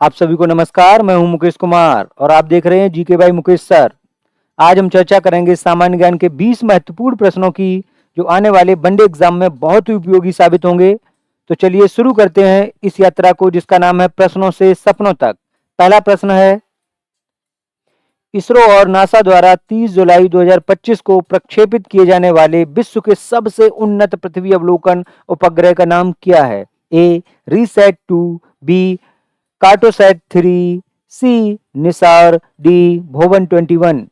आप सभी को नमस्कार। मैं हूं मुकेश कुमार और आप देख रहे हैं जीके बाई मुकेश सर। आज हम चर्चा करेंगे सामान्य ज्ञान के 20 महत्वपूर्ण प्रश्नों की जो आने वाले वनडे एग्जाम में बहुत ही उपयोगी साबित होंगे। तो चलिए शुरू करते हैं इस यात्रा को जिसका नाम है प्रश्नों से सपनों तक। पहला प्रश्न है, इसरो और नासा द्वारा 30 जुलाई 2025 को प्रक्षेपित किए जाने वाले विश्व के सबसे उन्नत पृथ्वी अवलोकन उपग्रह का नाम क्या है? ए रीसैट 2, बी कार्टोसैट 3, सी निसार, डी भुवन 21।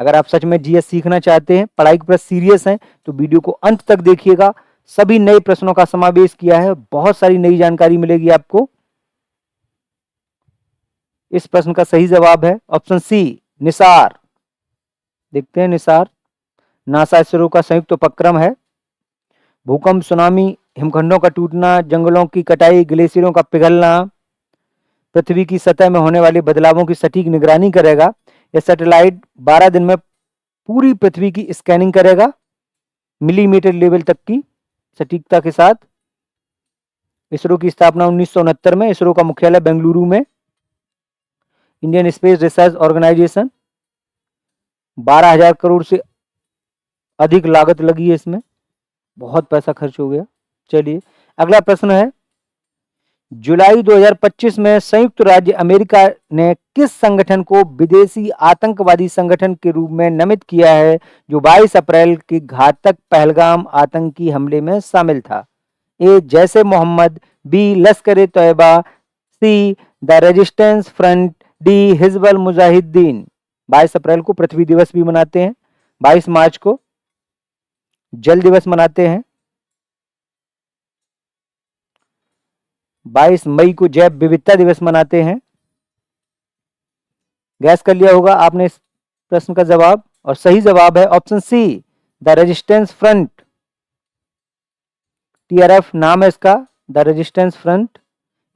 अगर आप सच में जीएस सीखना चाहते हैं, पढ़ाई के प्रति सीरियस हैं, तो वीडियो को अंत तक देखिएगा। सभी नए प्रश्नों का समावेश किया है, बहुत सारी नई जानकारी मिलेगी आपको। इस प्रश्न का सही जवाब है ऑप्शन सी निसार। देखते हैं निसार नासा इसरो का संयुक्त उपक्रम है। भूकंप, सुनामी, हिमखंडों का टूटना, जंगलों की कटाई, ग्लेशियरों का पिघलना, पृथ्वी की सतह में होने वाले बदलावों की सटीक निगरानी करेगा। यह सैटेलाइट 12 दिन में पूरी पृथ्वी की स्कैनिंग करेगा, मिलीमीटर लेवल तक की सटीकता के साथ। इसरो की स्थापना 1969 में। इसरो का मुख्यालय बेंगलुरु में। Indian space research organisation, 12,000 crore से अधिक लागत लगी है इसमें, बहुत पैसा खर्च हो गया। चलिए अगला प्रश्न है, जुलाई 2025 में संयुक्त राज्य अमेरिका ने किस संगठन को विदेशी आतंकवादी संगठन के रूप में नामित किया है जो 22 अप्रैल के घातक पहलगाम आतंकी हमले में शामिल था? ए जैसे Mohammed, B Lashkar Taiba, C the resistance front, D Hizbul Mujahideen. 22 अप्रैल को पृथ्वी दिवस भी मनाते हैं, 22 मार्च को जल दिवस मनाते हैं, 22 मई को जैव विविधता दिवस मनाते हैं। गैस कर लिया होगा आपने इस प्रश्न का जवाब, और सही जवाब है option C the resistance front. TRF नाम है इसका, द रेजिस्टेंस फ्रंट।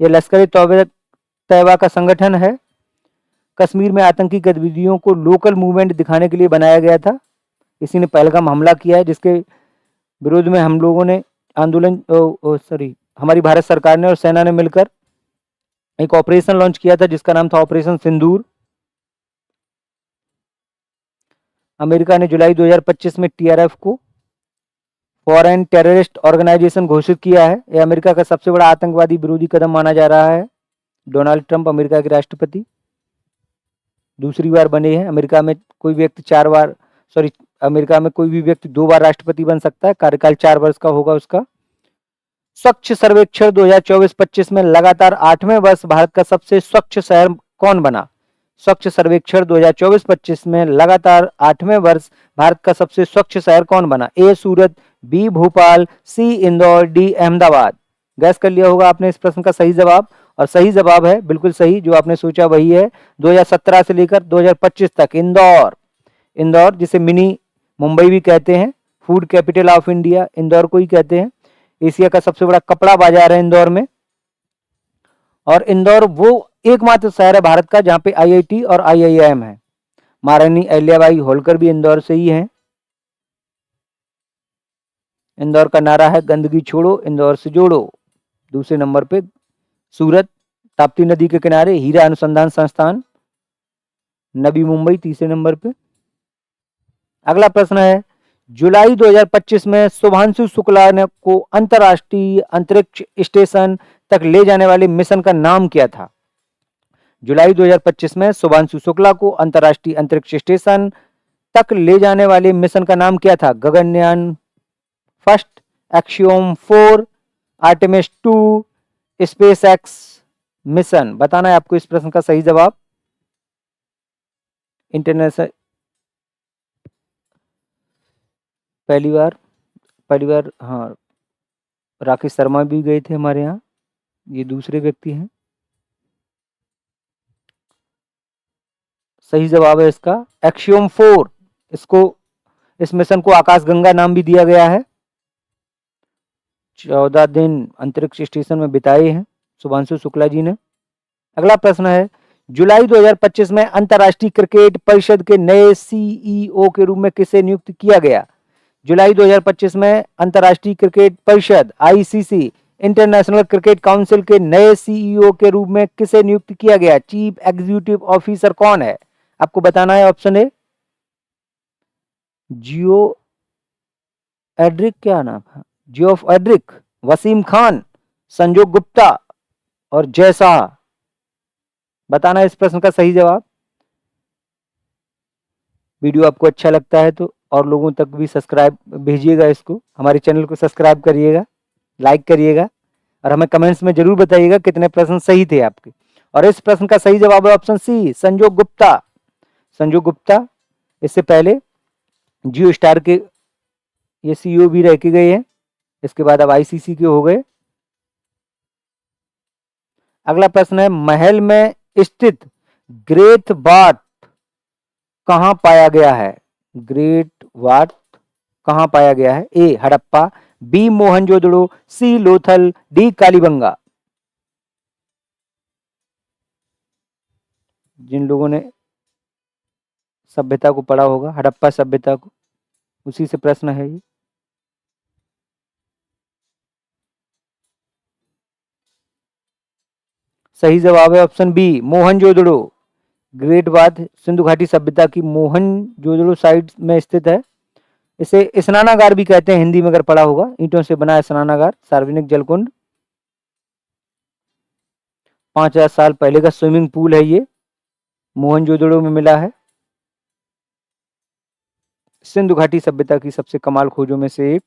यह लश्कर तैयबा का संगठन है। कश्मीर में आतंकी गतिविधियों को लोकल मूवमेंट दिखाने के लिए बनाया गया था। इसी ने पहलगाम हमला किया है, जिसके विरोध में हम लोगों ने आंदोलन हमारी भारत सरकार ने और सेना ने मिलकर एक ऑपरेशन लॉन्च किया था जिसका नाम था ऑपरेशन सिंदूर। अमेरिका ने जुलाई 2025 में टीआरएफ को फॉरेन टेररिस्ट ऑर्गेनाइजेशन घोषित किया है। यह अमेरिका का सबसे बड़ा आतंकवादी विरोधी कदम माना जा रहा है। डोनाल्ड ट्रंप अमेरिका के राष्ट्रपति दूसरी बार बने हैं। अमेरिका में कोई भी व्यक्ति 2 बार राष्ट्रपति बन सकता है। कार्यकाल 4 वर्ष का होगा उसका। स्वच्छ सर्वेक्षण 2024-25 में लगातार 8वें वर्ष भारत का सबसे स्वच्छ शहर कौन बना? स्वच्छ सर्वेक्षण 2024-25 में लगातार 8वें वर्ष भारत का सबसे स्वच्छ शहर कौन बना? ए सूरत, बी भोपाल, सी इंदौर, डी अहमदाबाद। गैस कर लिया होगा आपने इस प्रश्न का सही जवाब, और सही जवाब है बिल्कुल सही, जो आपने सोचा वही है। 2017 से लेकर 2025 तक इंदौर जिसे मिनी मुंबई भी कहते हैं, food capital of India Indore को ही कहते हैं। एशिया का सबसे बड़ा कपड़ा बाजार है इंदौर में, और इंदौर वो एकमात्र शहर है भारत का जहां पे आईआईटी और आईआईएम है। महारानी अहिल्याबाई होलकर भी इंदौर से ही हैं। इंदौर का नारा है गंदगी छोड़ो इंदौर से जोड़ो। दूसरे नंबर पे सूरत, ताप्ती नदी के किनारे हीरा अनुसंधान संस्थान। नवी मुंबई तीसरे नंबर पे। अगला प्रश्न है, जुलाई 2025 में शुभांशु शुक्ला ने को अंतरराष्ट्रीय अंतरिक्ष स्टेशन तक ले जाने वाले मिशन का नाम क्या था? जुलाई 2025 में शुभांशु शुक्ला को अंतरराष्ट्रीय अंतरिक्ष स्टेशन तक ले जाने वाले मिशन का नाम क्या था? Gaganyaan first, axiom 4, Artemis 2, space x mission. बताना है आपको इस प्रश्न का सही जवाब। इंटरनेशनल पहली बार हाँ, राकेश शर्मा भी गए थे हमारे यहाँ, ये दूसरे व्यक्ति हैं। सही जवाब है इसका एक्सियोम 4। इस मिशन को आकाशगंगा नाम भी दिया गया है। 14 दिन अंतरिक्ष स्टेशन में बिताए हैं शुभांशु शुक्ला जी ने। अगला प्रश्न है, जुलाई 2025 में अंतर्राष्ट्रीय क्रिकेट परिषद के नए सीईओ के रूप में किसे नियुक्त किया गया? जुलाई 2025 में अंतर्राष्ट्रीय क्रिकेट परिषद आईसीसी इंटरनेशनल क्रिकेट काउंसिल के नए सीईओ के रूप में किसे नियुक्त किया गया? चीफ एग्जीक्यूटिव ऑफिसर कौन है? आपको बताना है। ऑप्शन ए जियो एड्रिक, क्या नाम है, जियो एड्रिक, वसीम खान, संजोग गुप्ता और जय शाह। बताना है इस प्रश्न का सही जवाब। वीडियो आपको अच्छा लगता है तो और लोगों तक भी सब्सक्राइब भेजिएगा, इसको हमारे चैनल को सब्सक्राइब करिएगा, लाइक करिएगा और हमें कमेंट्स में जरूर बताइएगा कितने प्रश्न सही थे आपके। और इस प्रश्न का सही जवाब है ऑप्शन सी, संजोग गुप्ता। संजोग गुप्ता इससे पहले जियो स्टार के ये सीईओ भी रह के गए हैं, इसके बाद अब आईसीसी के हो गए। अगला प्रश्न है, महल में स्थित ग्रेट वाट कहां पाया गया है? ग्रेट वाट कहां पाया गया है? ए हड़प्पा, बी मोहनजोदड़ो, सी लोथल, डी कालीबंगा। जिन लोगों ने सभ्यता को पढ़ा होगा, हड़प्पा सभ्यता को, उसी से प्रश्न है ये। सही जवाब है ऑप्शन बी, मोहनजोदड़ो। ग्रेट वाट सिंधु घाटी सभ्यता की मोहनजोदड़ो साइट में स्थित है। इसे स्नानागार भी कहते हैं हिंदी में, अगर पढ़ा होगा। ईंटों से बना है स्नानागार, सार्वजनिक जलकुंड। 5000 साल पहले का स्विमिंग पूल है ये, मोहनजोदड़ो में मिला है। सिंधु घाटी सभ्यता की सबसे कमाल खोजों में से एक।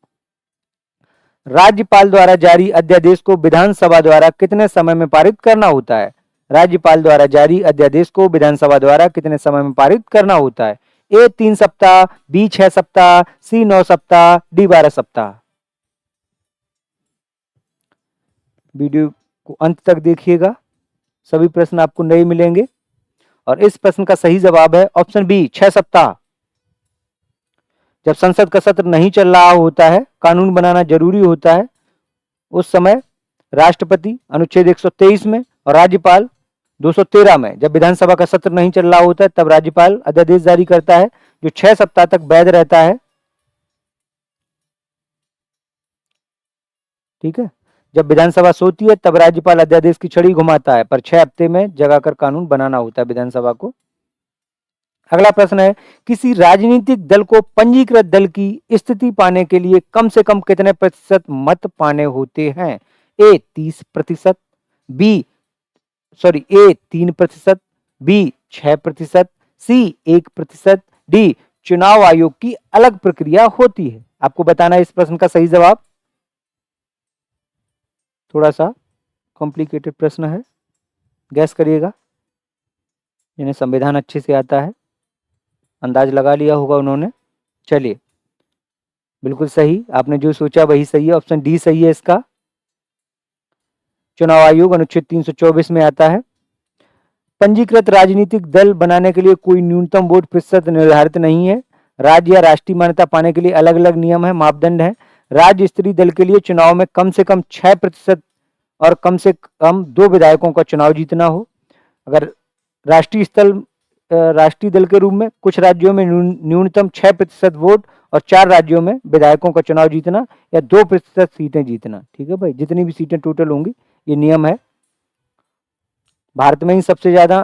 राज्यपाल द्वारा जारी अध्यादेश को विधानसभा द्वारा कितने समय में पारित करना होता है? राज्यपाल द्वारा जारी अध्यादेश को विधानसभा द्वारा कितने समय में पारित करना होता है? ए 3 सप्ताह, बी 6 सप्ताह, सी 9 सप्ताह, डी 12 सप्ताह। वीडियो को अंत तक देखिएगा, सभी प्रश्न आपको नए मिलेंगे। और इस प्रश्न का सही जवाब है ऑप्शन बी, 6 सप्ताह। जब संसद का सत्र नहीं चल रहा होता है, कानून बनाना जरूरी होता है, उस समय राष्ट्रपति अनुच्छेद 123 में और राज्यपाल 213 में, जब विधानसभा का सत्र नहीं चल रहा होता है, तब राज्यपाल अध्यादेश जारी करता है जो 6 सप्ताह तक वैध रहता है। ठीक है, जब विधानसभा सोती है तब राज्यपाल अध्यादेश की छड़ी घुमाता है, पर 6 हफ्ते में जगाकर कानून बनाना होता है विधानसभा को। अगला प्रश्न है, किसी राजनीतिक दल को पंजीकृत दल की स्थिति पाने के लिए कम से कम कितने प्रतिशत मत पाने होते हैं? ए 30%, बी ए 3%, बी 6%, सी 1%, डी चुनाव आयोग की अलग प्रक्रिया होती है। आपको बताना है इस प्रश्न का सही जवाब। थोड़ा सा कॉम्प्लिकेटेड प्रश्न है, गैस करिएगा। जिन्हें संविधान अच्छे से आता है अंदाज लगा लिया होगा उन्होंने। चलिए, बिल्कुल सही, आपने जो सोचा वही सही है, ऑप्शन डी सही है इसका। चुनाव आयोग अनुच्छेद 324 में आता है। पंजीकृत राजनीतिक दल बनाने के लिए कोई न्यूनतम वोट प्रतिशत निर्धारित नहीं है। राज्य या राष्ट्रीय मान्यता पाने के लिए अलग अलग नियम है, मापदंड है। राज्य स्तरीय दल के लिए चुनाव में कम से कम 6% और कम से कम 2 विधायकों का चुनाव जीतना हो। अगर राष्ट्रीय दल के रूप में कुछ राज्यों में न्यूनतम 6% वोट और 4 राज्यों में विधायकों का चुनाव जीतना या 2% सीटें जीतना। ठीक है भाई, जितनी भी सीटें टोटल होंगी, ये नियम है। भारत में ही सबसे ज्यादा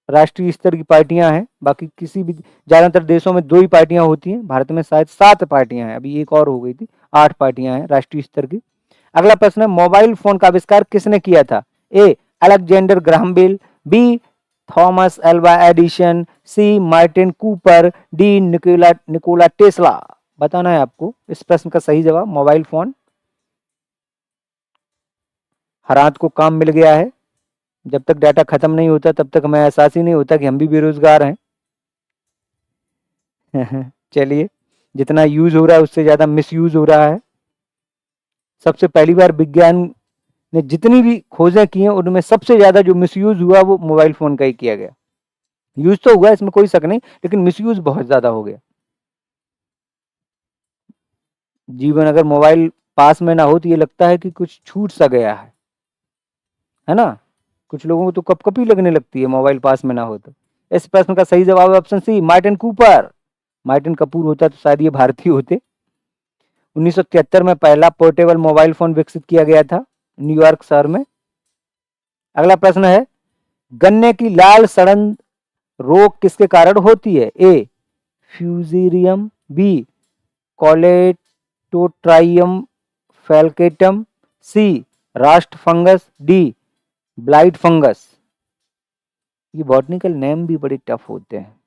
राष्ट्रीय स्तर की पार्टियां हैं, बाकी किसी भी ज्यादातर देशों में 2 ही पार्टियां होती हैं। भारत में शायद 7 पार्टियां हैं, अभी एक और हो गई थी, 8 पार्टियां हैं राष्ट्रीय स्तर की। अगला प्रश्न है, मोबाइल फोन का आविष्कार किसने किया था? A Alexander Graham Bell, B Thomas Alva Edison, C Martin Cooper, D Nikola Tesla. बताना है आपको इस प्रश्न का सही जवाब। मोबाइल फोन हर हाथ को काम मिल गया है, जब तक डाटा खत्म नहीं होता तब तक हमें एहसास ही नहीं होता कि हम भी बेरोजगार हैं। चलिए, जितना यूज हो रहा है उससे ज्यादा मिसयूज हो रहा है। सबसे पहली बार विज्ञान ने जितनी भी खोजें की हैं उनमें सबसे ज्यादा जो मिसयूज हुआ वो मोबाइल फोन का ही किया गया। यूज तो हुआ, इसमें कोई शक नहीं, लेकिन मिसयूज बहुत ज्यादा हो गया। जीवन अगर मोबाइल पास में ना हो तो ये लगता है कि कुछ छूट सा गया है ना। कुछ लोगों को तो कपकपी लगने लगती है मोबाइल पास में ना हो तो। इस प्रश्न का सही जवाब है option C, Martin Cooper. Martin Kapoor होता तो शायद ये भारतीय होते। 1973 में पहला पोर्टेबल मोबाइल फोन विकसित किया गया था। न्यूयॉर्क शहर में। अगला प्रश्न है, गन्ने की लाल सड़न रोग किसके कारण होती है? A fusarium, B colletotrichum falcatum, C rust fungus, D blight fungus. ये बॉटनिकल नेम भी बड़े टफ होते हैं।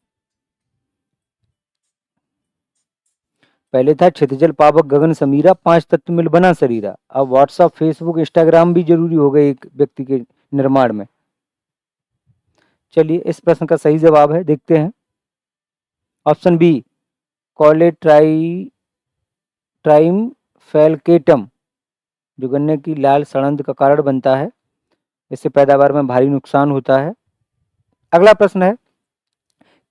पहले था क्षितिजल पावक गगन समीरा, 5 तत्व मिल बना शरीरा। अब व्हाट्सएप, फेसबुक, इंस्टाग्राम भी जरूरी हो गए एक व्यक्ति के निर्माण में। चलिए इस प्रश्न का सही जवाब है, देखते हैं। ऑप्शन बी कॉलेट्राइम फैल्केटम, जो गन्ने की लाल सड़न का कारण बनता है। इससे पैदावार में भारी नुकसान होता है। अगला प्रश्न है,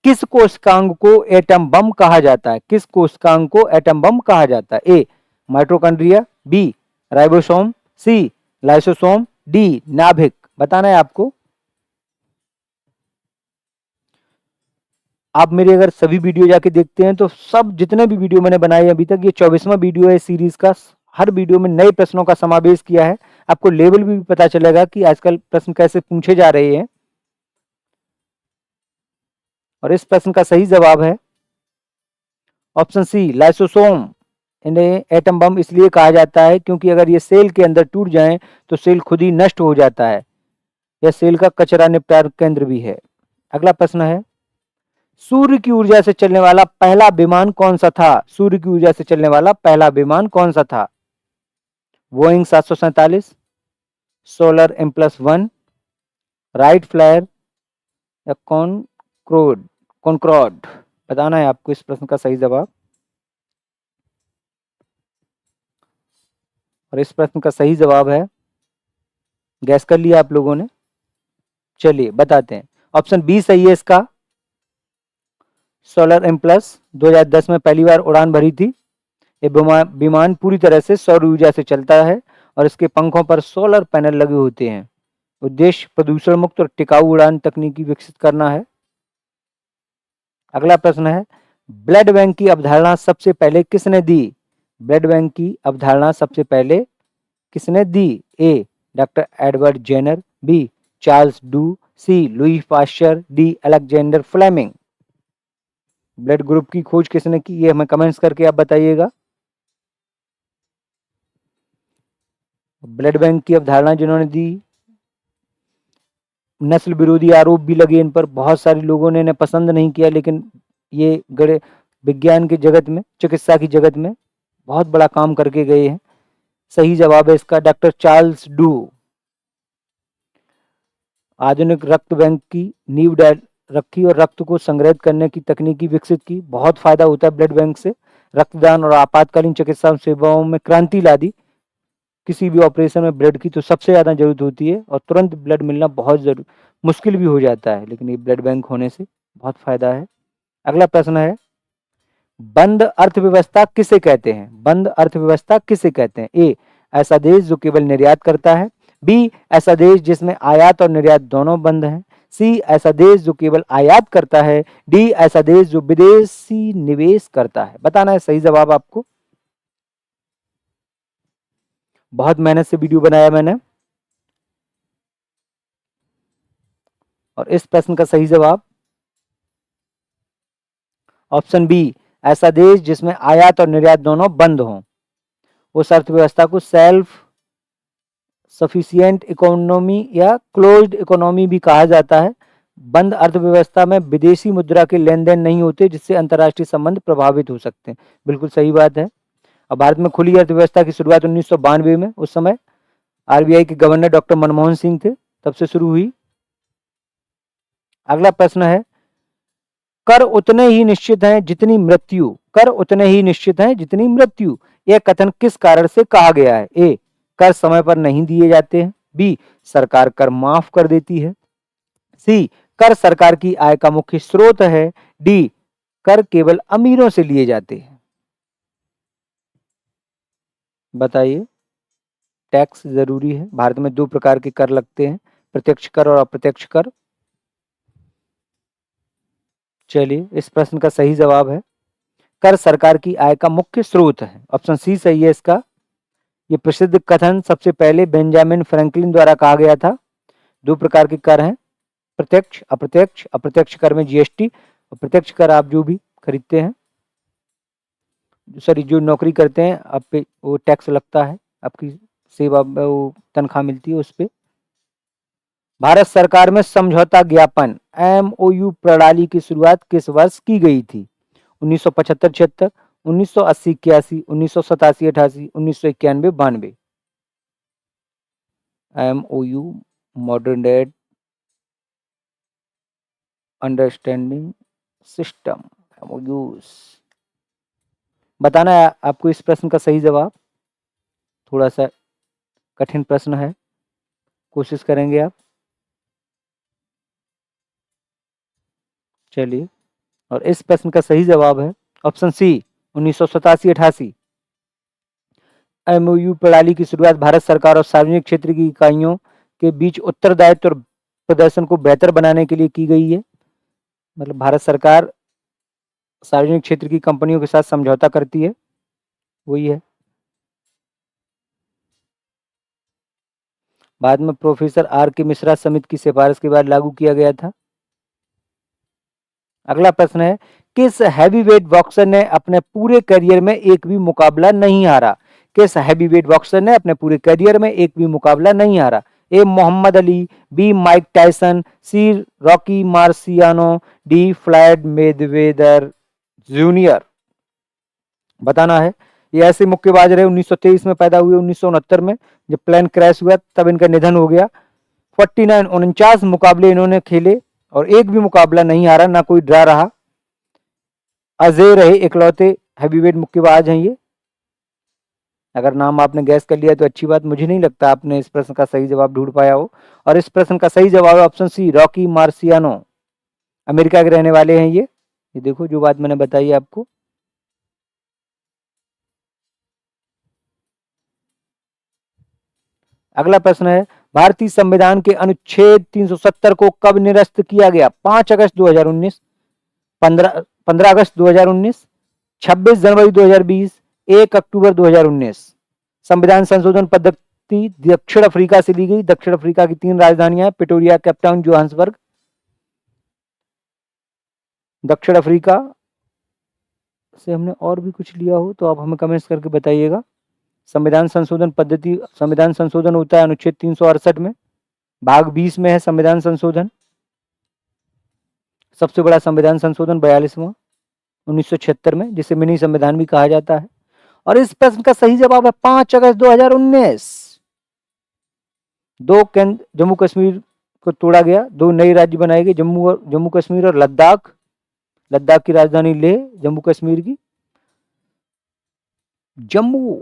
किस कोशिकांग को एटम बम कहा जाता है? किस कोशिकांग को एटम बम कहा जाता है? ए माइटोकॉन्ड्रिया, बी राइबोसोम, सी लाइसोसोम, डी नाभिक। बताना है आपको। आप मेरे अगर सभी वीडियो जाके देखते हैं तो सब जितने भी वीडियो मैंने बनाए अभी तक, ये 24वां वीडियो है सीरीज का। हर वीडियो में नए प्रश्नों का समावेश किया है। आपको लेवल भी पता चलेगा कि आजकल प्रश्न कैसे पूछे जा रहे हैं। और इस प्रश्न का सही जवाब है ऑप्शन सी लाइसोसोम। इन्हें एटम बम इसलिए कहा जाता है क्योंकि अगर ये सेल के अंदर टूट जाएं तो सेल खुद ही नष्ट हो जाता है। यह सेल का कचरा निपटान केंद्र भी है। अगला प्रश्न है, सूर्य की ऊर्जा से चलने वाला पहला विमान कौन सा था? सूर्य की ऊर्जा से चलने वाला पहला विमान कौन सा था? Boeing 747, solar M+1, right flyer या कॉनकॉर्ड। बताना है आपको इस प्रश्न का सही जवाब। और इस प्रश्न का सही जवाब है, गैस कर लिया आप लोगों ने? चलिए बताते हैं। ऑप्शन बी सही है इसका, सोलर M+, 2010 में पहली बार उड़ान भरी थी। ये विमान पूरी तरह से सौर ऊर्जा से चलता है और इसके पंखों पर सोलर पैनल लगे होते हैं। उद्देश्य प्रदूषण मुक्त और टिकाऊ उड़ान तकनीकी विकसित करना है। अगला प्रश्न है, ब्लड बैंक की अवधारणा सबसे पहले किसने दी? ब्लड बैंक की अवधारणा सबसे पहले किसने दी? A doctor Edward Jenner, B Charles Drew, C Louis Pasteur, D Alexander Fleming. Blood group की खोज किसने की, ये हमें कमेंट्स करके आप बताइएगा। ब्लड बैंक की अवधारणा जिन्होंने दी, नस्ल विरोधी आरोप भी लगे इन पर, बहुत सारे लोगों ने इन्हें पसंद नहीं किया, लेकिन ये गड़े विज्ञान के जगत में, चिकित्सा की जगत में बहुत बड़ा काम करके गए हैं। सही जवाब है इसका डॉक्टर चार्ल्स डू। आधुनिक रक्त बैंक की नींव रखी और रक्त को संग्रहित करने की तकनीकी विकसित की। बहुत फायदा होता है ब्लड बैंक से। रक्तदान और आपातकालीन चिकित्सा सेवाओं में क्रांति ला दी। किसी भी ऑपरेशन में ब्लड की तो सबसे ज्यादा जरूरत होती है और तुरंत ब्लड मिलना बहुत मुश्किल भी हो जाता है, लेकिन ये ब्लड बैंक होने से बहुत फायदा है। अगला प्रश्न है, बंद अर्थव्यवस्था किसे कहते हैं? बंद अर्थव्यवस्था किसे कहते हैं? ए ऐसा देश जो केवल निर्यात करता है, बी ऐसा देश जिसमें आयात और निर्यात दोनों बंद हैं, सी ऐसा देश जो केवल आयात करता है, डी ऐसा देश जो विदेशी निवेश करता है। बताना है सही जवाब आपको। बहुत मेहनत से वीडियो बनाया मैंने। और इस प्रश्न का सही जवाब ऑप्शन बी ऐसा देश जिसमें आयात और निर्यात दोनों बंद हों। उस अर्थव्यवस्था को सेल्फ सफिशिएंट इकोनॉमी या क्लोज्ड इकोनॉमी भी कहा जाता है। बंद अर्थव्यवस्था में विदेशी मुद्रा के लेन देन नहीं होते, जिससे अंतर्राष्ट्रीय संबंध प्रभावित हो सकते हैं। बिल्कुल सही बात है। अब भारत में खुली अर्थव्यवस्था की शुरुआत 1992 में, उस समय आरबीआई के गवर्नर डॉक्टर मनमोहन सिंह थे, तब से शुरू हुई। अगला प्रश्न है, कर उतने ही निश्चित हैं जितनी मृत्यु। कर उतने ही निश्चित हैं जितनी मृत्यु, यह कथन किस कारण से कहा गया है? ए कर समय पर नहीं दिए जाते हैं, बी सरकार कर माफ कर देती है, सी कर सरकार की आय का मुख्य स्रोत है, डी कर केवल अमीरों से लिए जाते हैं। बताइए। टैक्स जरूरी है। भारत में 2 प्रकार के कर लगते हैं, प्रत्यक्ष कर और अप्रत्यक्ष कर। चलिए इस प्रश्न का सही जवाब है, कर सरकार की आय का मुख्य स्रोत है। ऑप्शन सी सही है इसका। ये प्रसिद्ध कथन सबसे पहले बेंजामिन फ्रैंकलिन द्वारा कहा गया था। 2 प्रकार के कर हैं, प्रत्यक्ष अप्रत्यक्ष। अप्रत्यक्ष कर में जीएसटी और प्रत्यक्ष कर आप जो भी खरीदते हैं, सॉरी जो नौकरी करते हैं आप पे वो टैक्स लगता है, आपकी सेवा वो तनख्वाह मिलती है उस पे। भारत सरकार में समझौता ज्ञापन एमओयू प्रणाली की शुरुआत किस वर्ष की गई थी? 1975-76, 1980-81, 1987-88, 1991-92। MOU modern day understanding system, MoUs. बताना है आपको इस प्रश्न का सही जवाब। थोड़ा सा कठिन प्रश्न है, कोशिश करेंगे आप। चलिए, और इस प्रश्न का सही जवाब है ऑप्शन सी 1987-88। एमओयू प्रणाली की शुरुआत भारत सरकार और सार्वजनिक क्षेत्र की इकाइयों के बीच उत्तरदायित्व और प्रदर्शन को बेहतर बनाने के लिए की गई है। मतलब भारत सरकार सार्वजनिक क्षेत्र की कंपनियों के साथ समझौता करती है, वही है। बाद में प्रोफेसर आर के मिश्रा समिति की सिफारिश के बाद लागू किया गया था। अगला प्रश्न है, किस हैवीवेट बॉक्सर ने अपने पूरे करियर में एक भी मुकाबला नहीं हारा? किस हैवीवेट बॉक्सर ने अपने पूरे करियर में एक भी मुकाबला नहीं हारा? A Muhammad Ali, B Mike Tyson, C Rocky Marciano, D Floyd Mayweather junior. बताना है। ये ऐसे मुक्केबाज रहे, 1923 में पैदा हुए, 1969 में जब प्लेन क्रैश हुआ तब इनका निधन हो गया। 49 मुकाबले इन्होंने खेले और एक भी मुकाबला नहीं हारा, ना कोई ड्रा रहा। अजय रहे इकलौते हैवीवेट मुक्केबाज हैं ये। अगर नाम आपने गैस कर लिया तो अच्छी बात, मुझे नहीं लगता आपने इस प्रश्न का सही जवाब ढूंढ पाया हो। और इस प्रश्न का सही जवाब है option C Rocky Marciano, America के रहने वाले हैं ये देखो जो बात मैंने बताई आपको। अगला प्रश्न है, भारतीय संविधान के अनुच्छेद 370 को कब निरस्त किया गया? 5 अगस्त 2019, 15 अगस्त 2019, 26 जनवरी 2020, 1 अक्टूबर 2019। संविधान संशोधन पद्धति दक्षिण अफ्रीका से ली गई। दक्षिण अफ्रीका की 3 राजधानियां हैं, प्रिटोरिया, केपटाउन, जोहान्सबर्ग। दक्षिण अफ्रीका से हमने और भी कुछ लिया हो तो आप हमें कमेंट्स करके बताइएगा। संविधान संशोधन पद्धति, संविधान संशोधन होता है अनुच्छेद 368 में, भाग 20 में है संविधान संशोधन। सबसे बड़ा संविधान संशोधन 42वां 1976 में, जिसे मिनी संविधान भी कहा जाता है। और इस प्रश्न का सही जवाब है 5 अगस्त 2019। 2 केंद्र जम्मू कश्मीर को तोड़ा गया, 2 नए राज्य बनाए गए, जम्मू कश्मीर और लद्दाख। लद्दाख की राजधानी लेह, जम्मू कश्मीर की जम्मू।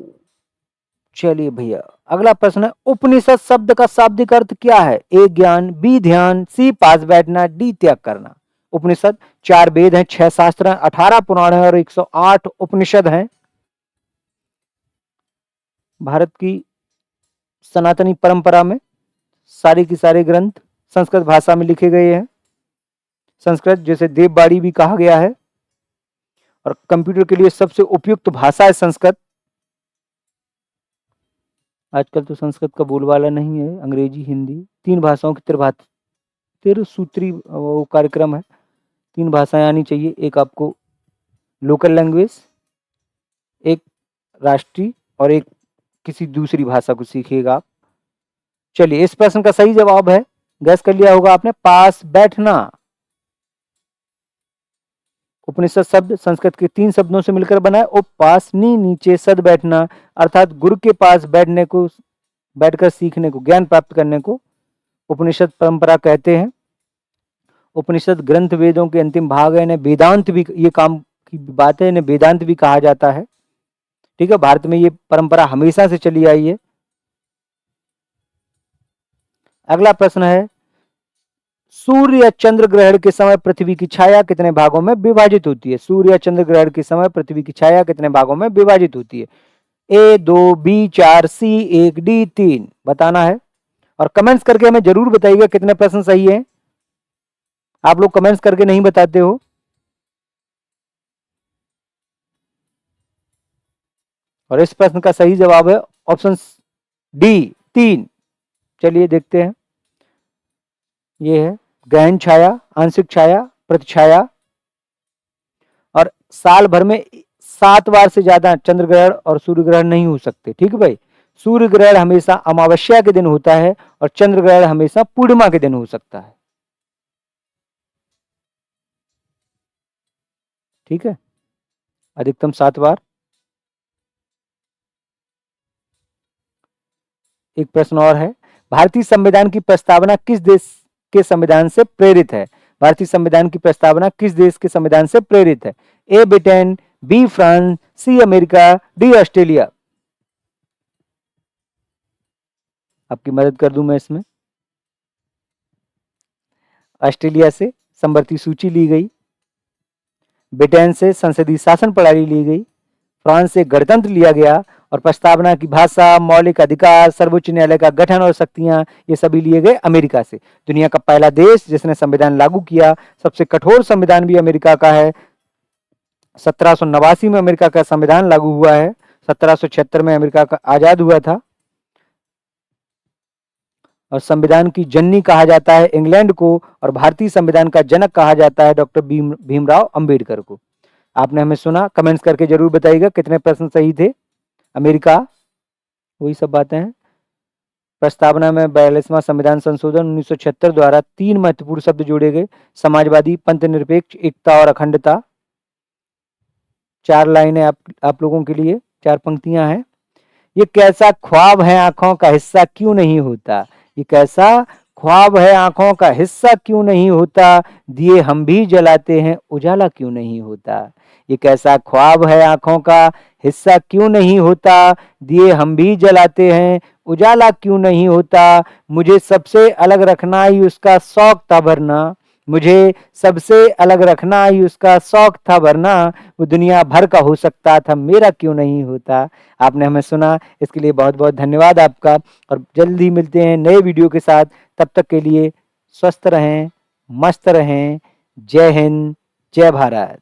चलिए भैया, अगला प्रश्न है, उपनिषद शब्द का शाब्दिक अर्थ क्या है? ए ज्ञान, बी ध्यान, सी पास बैठना, डी त्याग करना। उपनिषद 4 वेद हैं, 6 शास्त्र हैं, 18 पुराण हैं और 108 उपनिषद हैं। भारत की सनातनी परंपरा में सारे के सारे ग्रंथ संस्कृत भाषा में लिखे गए हैं। संस्कृत जैसे देववाणी भी कहा गया है, और कंप्यूटर के लिए सबसे उपयुक्त भाषा है संस्कृत। आजकल तो संस्कृत का बोलबाला नहीं है, अंग्रेजी, हिंदी, 3 भाषाओं की त्रिसूत्री वो कार्यक्रम है। 3 भाषाएं आनी चाहिए, एक आपको लोकल लैंग्वेज, एक राष्ट्रीय और एक किसी दूसरी भाषा को सीखिएगा आप। चलिए, इस प्रश्न का सही जवाब है, गैस कर लिया होगा आपने, पास बैठना। उपनिषद शब्द संस्कृत के 3 शब्दों से मिलकर बना है, उपपास, नीचे सद बैठना, अर्थात गुरु के पास बैठने को, बैठकर सीखने को, ज्ञान प्राप्त करने को उपनिषद परंपरा कहते हैं। उपनिषद ग्रंथ वेदों के अंतिम भाग है, इन्हें वेदांत भी, ये काम की बात है, इन्हें वेदांत भी कहा जाता है। ठीक है, भारत में ये परंपरा हमेशा से चली आई है। अगला प्रश्न है, सूर्य या चंद्र ग्रहण के समय पृथ्वी की छाया कितने भागों में विभाजित होती है? सूर्य या चंद्र ग्रहण के समय पृथ्वी की छाया कितने भागों में विभाजित होती है? ए 2, बी 4, सी 1, डी 3। बताना है और कमेंट्स करके हमें जरूर बताइएगा कितने प्रश्न सही हैं। आप लोग कमेंट्स करके नहीं बताते हो। और इस प्रश्न का सही जवाब है ऑप्शन डी 3। चलिए देखते हैं, ये है गहन छाया, आंशिक छाया, प्रतिछाया। और साल भर में 7 बार से ज्यादा चंद्र ग्रहण और सूर्य ग्रहण नहीं हो सकते। ठीक है भाई, सूर्य ग्रहण हमेशा अमावस्या के दिन होता है और चंद्र ग्रहण हमेशा पूर्णिमा के दिन हो सकता है। ठीक है, अधिकतम 7 बार। एक प्रश्न और है, भारतीय संविधान की प्रस्तावना किस देश के संविधान से प्रेरित है? भारतीय संविधान की प्रस्तावना किस देश के संविधान से प्रेरित है? A Britain, B France, C America, D Australia. आपकी मदद कर दूं मैं इसमें। ऑस्ट्रेलिया से समवर्ती सूची ली गई, ब्रिटेन से संसदीय शासन प्रणाली ली गई, फ्रांस से गणतंत्र लिया गया और प्रस्तावना की भाषा, मौलिक अधिकार, सर्वोच्च न्यायालय का गठन और शक्तियां ये सभी लिए गए अमेरिका से। दुनिया का पहला देश जिसने संविधान लागू किया, सबसे कठोर संविधान भी अमेरिका का है। 1789 में अमेरिका का संविधान लागू हुआ है, 1776 में अमेरिका का आजाद हुआ था। और संविधान की जननी कहा जाता है इंग्लैंड को, और भारतीय संविधान का जनक कहा जाता है डॉक्टर भीमराव अंबेडकर को। आपने हमें सुना, कमेंट्स करके जरूर बताइएगा कितने प्रश्न सही थे। अमेरिका, वही सब बातें हैं। प्रस्तावना में 42वां संविधान संशोधन 1976 द्वारा 3 महत्वपूर्ण शब्द जोड़े गए, समाजवादी, पंथ निरपेक्ष, एकता और अखंडता। 4 लाइनें आप लोगों के लिए, 4 पंक्तियां हैं। ये कैसा ख्वाब है आंखों का हिस्सा क्यों नहीं होता? ये कैसा ख्वाब है आंखों का हिस्सा क्यों नहीं होता? दिए हम भी जलाते हैं, उजाला क्यों नहीं होता? ये कैसा ख्वाब है आंखों का हिस्सा क्यों नहीं होता? दिए हम भी जलाते हैं, उजाला क्यों नहीं होता? मुझे सबसे अलग रखना ही उसका शौक था वरना, मुझे सबसे अलग रखना ही उसका शौक था वरना, वो दुनिया भर का हो सकता था, मेरा क्यों नहीं होता? आपने हमें सुना, इसके लिए बहुत बहुत धन्यवाद आपका। और जल्दी मिलते हैं नए वीडियो के साथ, तब तक के लिए स्वस्थ रहें, मस्त रहें। जय हिंद, जय भारत।